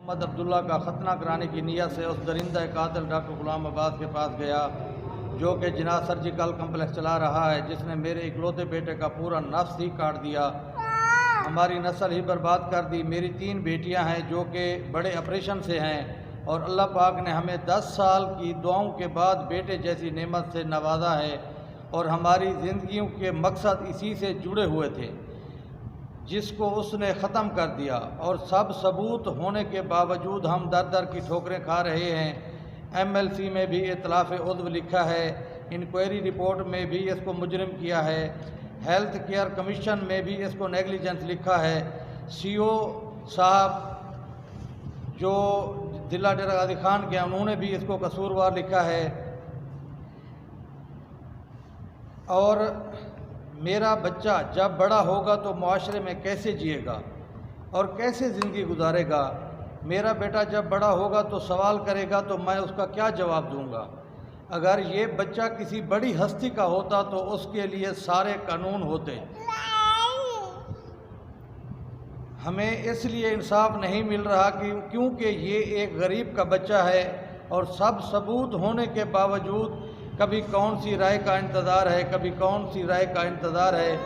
محمد عبداللہ کا ختنہ کرانے کی نیت سے اس درندہ قاتل ڈاکٹر غلام عباس کے پاس گیا، جو کہ جناح سرجیکل کمپلیکس چلا رہا ہے، جس نے میرے اکلوتے بیٹے کا پورا نفس ہی کاٹ دیا، ہماری نسل ہی برباد کر دی۔ میری 3 بیٹیاں ہیں جو کہ بڑے آپریشن سے ہیں، اور اللہ پاک نے ہمیں 10 سال کی دعاؤں کے بعد بیٹے جیسی نعمت سے نوازا ہے، اور ہماری زندگیوں کے مقصد اسی سے جڑے ہوئے تھے، جس کو اس نے ختم کر دیا، اور سب ثبوت ہونے کے باوجود ہم در در کی ٹھوکریں کھا رہے ہیں۔ MLC میں بھی اطلاف عضو لکھا ہے، انکوائری رپورٹ میں بھی اس کو مجرم کیا ہے، ہیلتھ کیئر کمیشن میں بھی اس کو نیگلیجنس لکھا ہے، CO صاحب جو ضلع ڈیرہ غازی خان کے انہوں نے بھی اس کو قصوروار لکھا ہے، اور میرا بچہ جب بڑا ہوگا تو معاشرے میں کیسے جیے گا اور کیسے زندگی گزارے گا؟ میرا بیٹا جب بڑا ہوگا تو سوال کرے گا تو میں اس کا کیا جواب دوں گا؟ اگر یہ بچہ کسی بڑی ہستی کا ہوتا تو اس کے لیے سارے قانون ہوتے۔ ہمیں اس لیے انصاف نہیں مل رہا کیونکہ یہ ایک غریب کا بچہ ہے، اور سب ثبوت ہونے کے باوجود کبھی کون سی رائے کا انتظار ہے، کبھی کون سی رائے کا انتظار ہے۔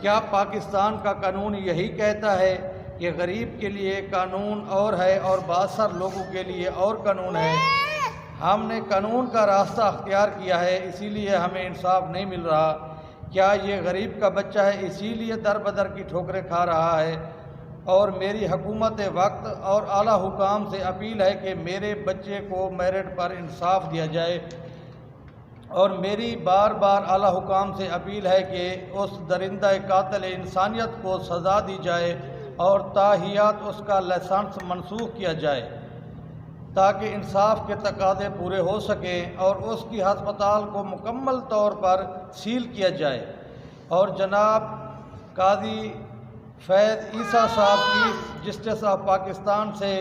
کیا پاکستان کا قانون یہی کہتا ہے کہ غریب کے لیے قانون اور ہے اور بااثر لوگوں کے لیے اور قانون ہے؟ ہم نے قانون کا راستہ اختیار کیا ہے، اسی لیے ہمیں انصاف نہیں مل رہا۔ کیا یہ غریب کا بچہ ہے اسی لیے در بدر کی ٹھوکریں کھا رہا ہے؟ اور میری حکومت وقت اور اعلیٰ حکام سے اپیل ہے کہ میرے بچے کو میرٹ پر انصاف دیا جائے، اور میری بار بار اعلیٰ حکام سے اپیل ہے کہ اس درندہ قاتل انسانیت کو سزا دی جائے اور تاحیات اس کا لائسنس منسوخ کیا جائے، تاکہ انصاف کے تقاضے پورے ہو سکیں، اور اس کی ہسپتال کو مکمل طور پر سیل کیا جائے۔ اور جناب قاضی فیض عیسیٰ صاحب چیف جسٹس آف پاکستان سے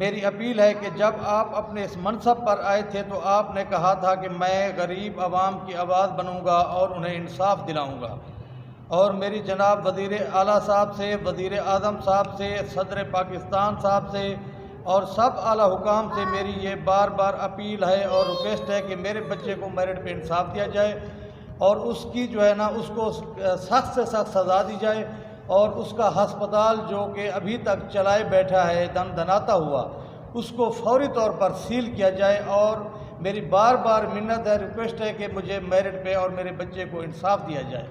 میری اپیل ہے کہ جب آپ اپنے اس منصب پر آئے تھے تو آپ نے کہا تھا کہ میں غریب عوام کی آواز بنوں گا اور انہیں انصاف دلاؤں گا، اور میری جناب وزیر اعلیٰ صاحب سے، وزیر اعظم صاحب سے، صدر پاکستان صاحب سے اور سب اعلیٰ حکام سے میری یہ بار بار اپیل ہے اور ریکویسٹ ہے کہ میرے بچے کو میرٹ پہ انصاف دیا جائے، اور اس کی جو ہے نا اس کو سخت سے سخت سزا دی جائے، اور اس کا ہسپتال جو کہ ابھی تک چلائے بیٹھا ہے دن دناتا ہوا، اس کو فوری طور پر سیل کیا جائے۔ اور میری بار بار منت ہے، ریکویسٹ ہے کہ مجھے میرٹ پہ اور میرے بچے کو انصاف دیا جائے۔